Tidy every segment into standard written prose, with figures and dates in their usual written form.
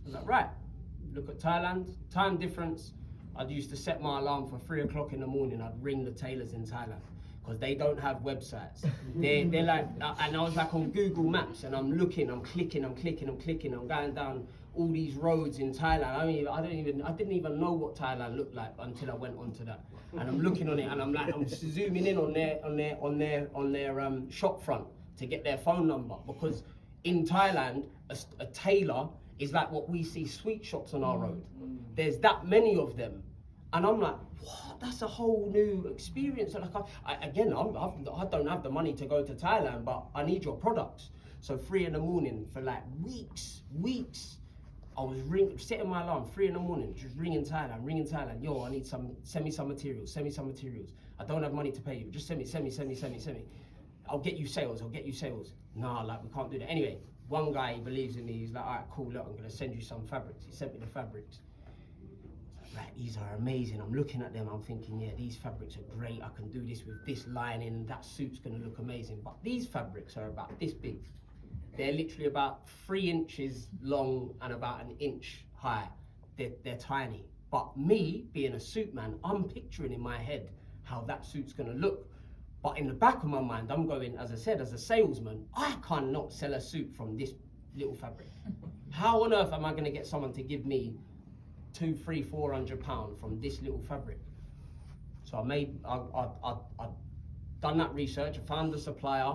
I was like, right, look at Thailand, time difference. I used to set my alarm for 3 o'clock in the morning. I'd ring the tailors in Thailand because they don't have websites. They're like, and I was like on Google Maps and I'm looking, I'm clicking, I'm going down all these roads in Thailand. I didn't even know what Thailand looked like until I went onto that. And I'm looking on it and I'm zooming in on their shop front to get their phone number, because in Thailand, a tailor is like what we see sweet shops on our road. There's that many of them. And I'm like, what? That's a whole new experience. Like, I don't have the money to go to Thailand, but I need your products. So 3 in the morning for like weeks, I was setting my alarm 3 in the morning, just ringing Thailand. Yo, I need send me some materials. I don't have money to pay you. Just send me. I'll get you sales. Nah, like, we can't do that. Anyway, one guy, he believes in me. He's like, all right, cool, look, I'm gonna send you some fabrics. He sent me the fabrics. Right, these are amazing. I'm looking at them, I'm thinking, yeah, these fabrics are great. I can do this with this lining, that suit's gonna look amazing. But these fabrics are about this big. They're literally about 3 inches long and about 1 inch high. They're tiny. But me, being a suit man, I'm picturing in my head how that suit's gonna look. But in the back of my mind, I'm going, as I said, as a salesman, I cannot sell a suit from this little fabric. How on earth am I gonna get someone to give me £200, £300, £400 from this little fabric? So I done that research, I found the supplier,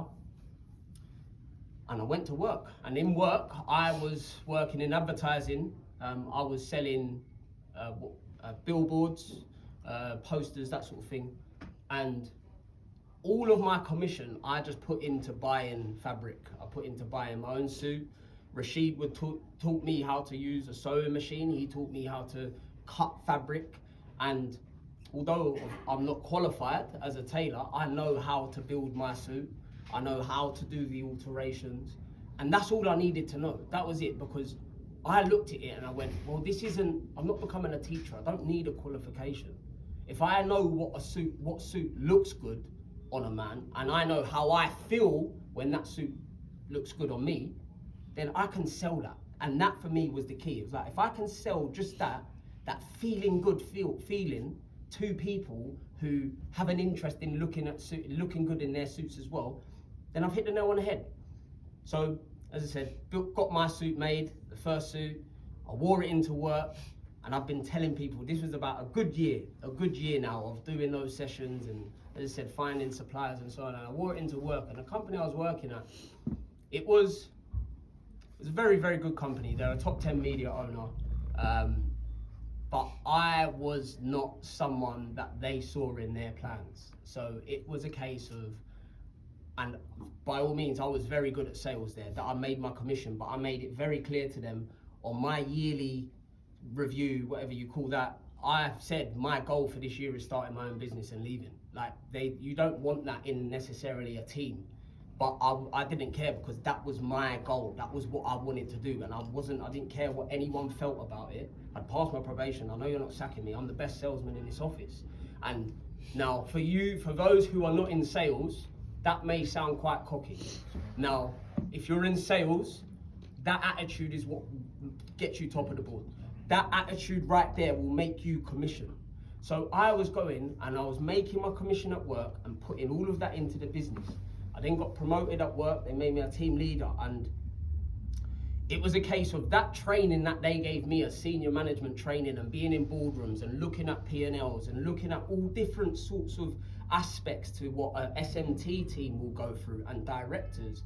and I went to work. And in work, I was working in advertising. I was selling billboards, posters, that sort of thing. And all of my commission, I just put into buying fabric. I put into buying my own suit. Rashid taught me how to use a sewing machine. He taught me how to cut fabric. And although I'm not qualified as a tailor, I know how to build my suit. I know how to do the alterations. And that's all I needed to know. That was it, because I looked at it and I went, well, I'm not becoming a teacher. I don't need a qualification. If I know what suit looks good on a man, and I know how I feel when that suit looks good on me, then I can sell that. And that for me was the key. It was like, if I can sell just that feeling good feeling to people who have an interest in looking good in their suits as well, then I've hit the nail on the head. So, as I said, got my suit made, the first suit, I wore it into work, and I've been telling people, this was about a good year now of doing those sessions and, as I said, finding suppliers and so on. And I wore it into work, and the company I was working at, it was a very, very good company. They're a top 10 media owner. But I was not someone that they saw in their plans. So it was a case of, and by all means, I was very good at sales there, that I made my commission, but I made it very clear to them on my yearly review, whatever you call that, I said my goal for this year is starting my own business and leaving. Like, you don't want that in necessarily a team. But I didn't care, because that was my goal. That was what I wanted to do. And I didn't care what anyone felt about it. I'd passed my probation. I know you're not sacking me. I'm the best salesman in this office. And now for those who are not in sales, that may sound quite cocky. Now, if you're in sales, that attitude is what gets you top of the board. That attitude right there will make you commission. So I was going and I was making my commission at work and putting all of that into the business. I then got promoted at work, they made me a team leader, and it was a case of that training that they gave me, a senior management training, and being in boardrooms and looking at P&Ls and looking at all different sorts of aspects to what an SMT team will go through, and directors.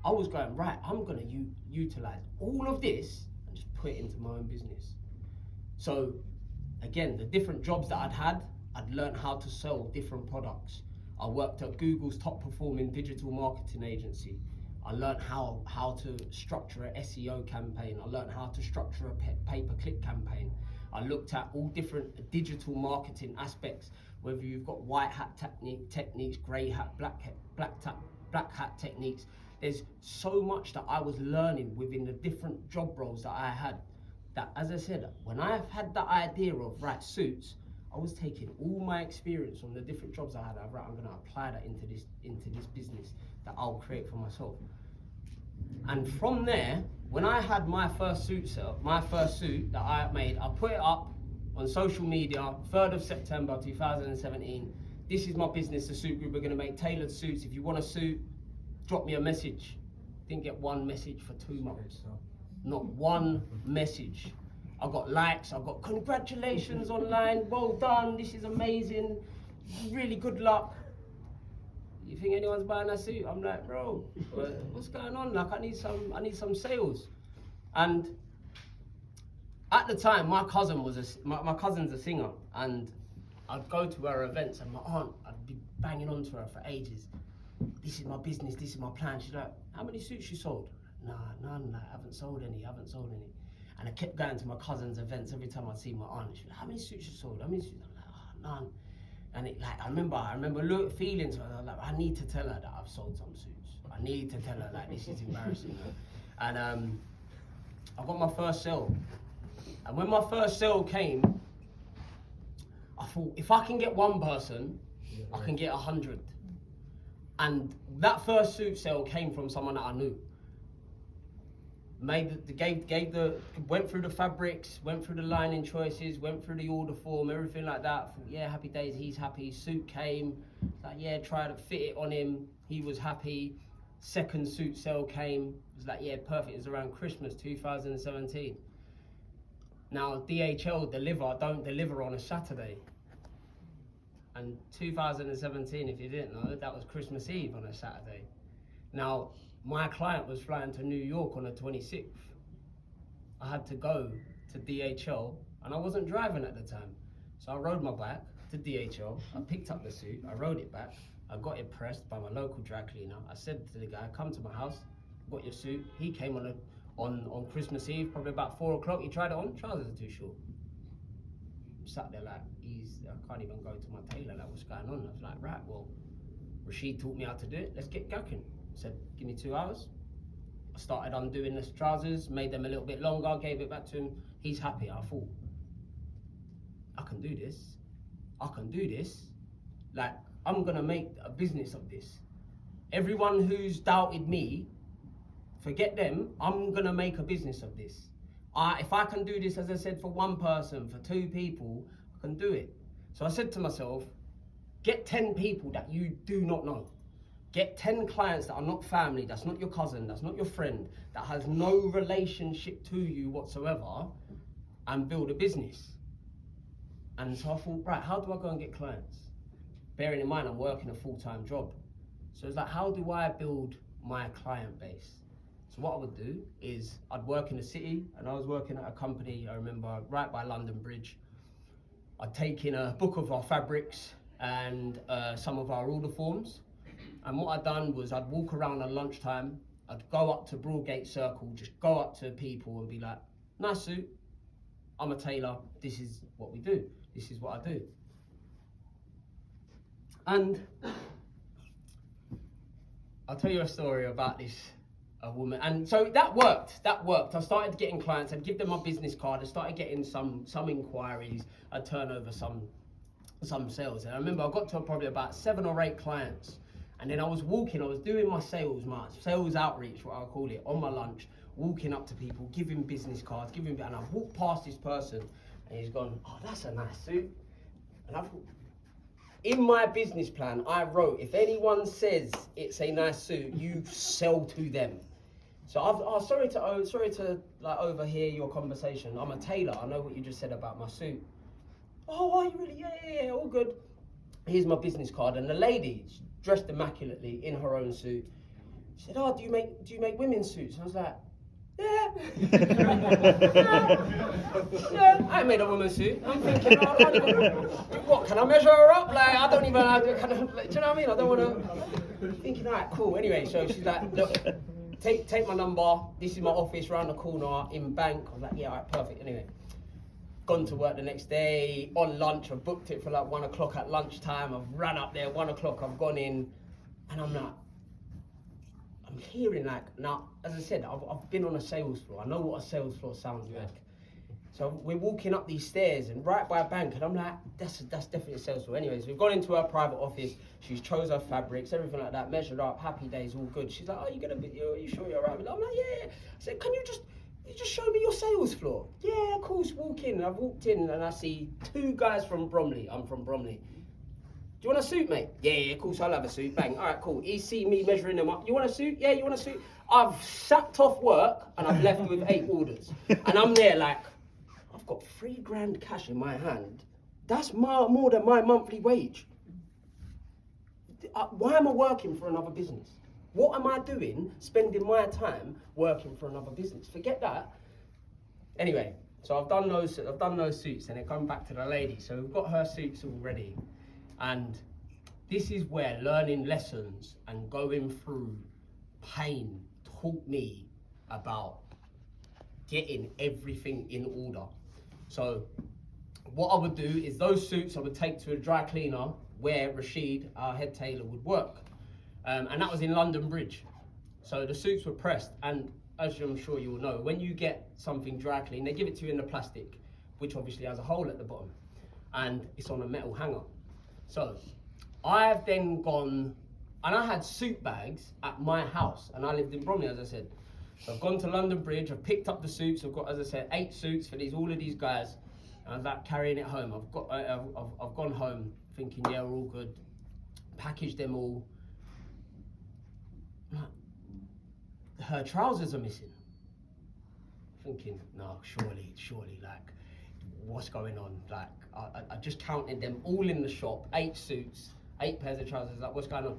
I was going, right, I'm going to utilize all of this and just put it into my own business. So again, the different jobs that I'd learned how to sell different products. I worked at Google's top performing digital marketing agency. I learned how to structure an SEO campaign. I learned how to structure a pay-per-click campaign. I looked at all different digital marketing aspects, whether you've got white hat techniques, grey hat, black hat techniques. There's so much that I was learning within the different job roles that I had, that, as I said, when I had that idea of, right, suits, I was taking all my experience from the different jobs I had. Right, I'm going to apply that into this business that I'll create for myself. And from there, when I had my first suit that I made, I put it up on social media, 3rd of September 2017. This is my business, the Suit Group. We're going to make tailored suits. If you want a suit, drop me a message. Didn't get one message for 2 months. Not one message. I got likes, I got congratulations online, well done, this is amazing, really good luck. You think anyone's buying a suit? I'm like, bro, what's going on? Like, I need some sales. And at the time, my cousin's a singer, and I'd go to her events, and my aunt, I'd be banging onto her for ages. This is my business, this is my plan. She's like, how many suits you sold? Nah, none, I haven't sold any. And I kept going to my cousin's events every time I'd see my aunt. She'd be like, how many suits you sold? How many suits? I'm like, oh, none. And it, like, I remember feeling so, I was like, I need to tell her that I've sold some suits. I need to tell her, like, this is embarrassing. And I got my first sale. And when my first sale came, I thought, if I can get one person, I can get 100. And that first suit sale came from someone that I knew. Went through the fabrics, went through the lining choices, went through the order form, everything like that. Thought, yeah, happy days, he's happy. Suit came, like, yeah, tried to fit it on him. He was happy. Second suit sale came. It was like, yeah, perfect. It was around Christmas 2017. Now, DHL don't deliver on a Saturday. And 2017, if you didn't know, that was Christmas Eve on a Saturday. Now, my client was flying to New York on the 26th. I had to go to DHL, and I wasn't driving at the time. So I rode my bike to DHL, I picked up the suit, I rode it back, I got it pressed by my local dry cleaner. I said to the guy, come to my house, got your suit. He came on Christmas Eve, probably about 4 o'clock, he tried it on, trousers are too short. Sat there like, I can't even go to my tailor, like, what's going on? I was like, right, well, Rashid taught me how to do it, let's get cracking. Said, give me 2 hours. I started undoing the trousers, made them a little bit longer, gave it back to him. He's happy. I thought, I can do this. Like, I'm gonna make a business of this. Everyone who's doubted me, forget them, I'm gonna make a business of this. If I can do this, as I said, for one person, for 2 people, I can do it. So I said to myself, get 10 people that you do not know. Get 10 clients that are not family, that's not your cousin, that's not your friend, that has no relationship to you whatsoever, and build a business. And so I thought, right, how do I go and get clients? Bearing in mind, I'm working a full-time job. So it's like, how do I build my client base? So what I would do is, I'd work in the city, and I was working at a company, I remember, right by London Bridge. I'd take in a book of our fabrics and some of our order forms. And what I'd done was I'd walk around at lunchtime, I'd go up to Broadgate Circle, just go up to people and be like, nice suit, I'm a tailor, this is what we do, this is what I do. And I'll tell you a story about a woman, and so that worked. I started getting clients, I'd give them my business card, I started getting some inquiries, I'd turn over some sales. And I remember I got to probably about 7 or 8 clients. And then I was doing my sales outreach, what I call it, on my lunch, walking up to people, giving business cards, and I walked past this person, and he's gone, oh, that's a nice suit. And I thought, in my business plan, I wrote, if anyone says it's a nice suit, you sell to them. So sorry to like overhear your conversation. I'm a tailor, I know what you just said about my suit. Oh, are you really? Yeah, all good. Here's my business card. And the lady, dressed immaculately in her own suit, she said, oh, do you make women's suits? And I was like, yeah. Yeah, I made a woman's suit. I'm thinking, what, can I measure her up? Like, I don't even, do you know what I mean? I don't want to, thinking, all right, cool. Anyway, so she's like, look, take my number. This is my office round the corner in Bank. I was like, yeah, all right, perfect. Anyway. Gone to work the next day, on lunch, I've booked it for like 1 o'clock at lunchtime, I've run up there, 1 o'clock, I've gone in, and I'm hearing like, now, as I said, I've been on a sales floor, I know what a sales floor sounds like. So we're walking up these stairs and right by a bank, and I'm like, that's definitely a sales floor. Anyways, we've gone into her private office. She's chose her fabrics, everything like that, measured up, happy days, all good. She's like, are you sure you're right? I'm like, yeah. I said, can you just show me your sales floor? Yeah, of course, walk in. And I've walked in and I see 2 guys from Bromley. I'm from Bromley. Do you want a suit, mate? Yeah, of course, I'll have a suit. Bang. All right, cool. He see me measuring them up. You want a suit? Yeah, you want a suit? I've sacked off work and I've left with 8 orders. And I'm there like, I've got £3,000 cash in my hand. That's more than my monthly wage. Why am I working for another business? What am I doing spending my time working for another business? Forget that. Anyway, so I've done those suits, and it come back to the lady. So we've got her suits all ready. And this is where learning lessons and going through pain taught me about getting everything in order. So what I would do is those suits I would take to a dry cleaner where Rashid, our head tailor, would work. And that was in London Bridge. So the suits were pressed, and as I'm sure you all know, when you get something dry clean, they give it to you in the plastic, which obviously has a hole at the bottom, and it's on a metal hanger. So I've then gone, and I had suit bags at my house, and I lived in Bromley, as I said. So I've gone to London Bridge, I've picked up the suits, I've got, as I said, 8 suits for all of these guys, and I was like carrying it home. I've gone home thinking, yeah, we're all good, packaged them all. Her trousers are missing. Thinking, no, surely, like, what's going on? Like, I just counted them all in the shop, 8 suits, 8 pairs of trousers, like, what's going on?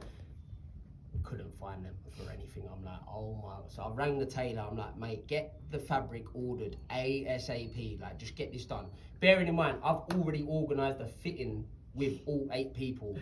Couldn't find them for anything. I'm like, oh my. So I rang the tailor, I'm like, mate, get the fabric ordered ASAP, like, just get this done. Bearing in mind, I've already organised a fitting with all 8 people.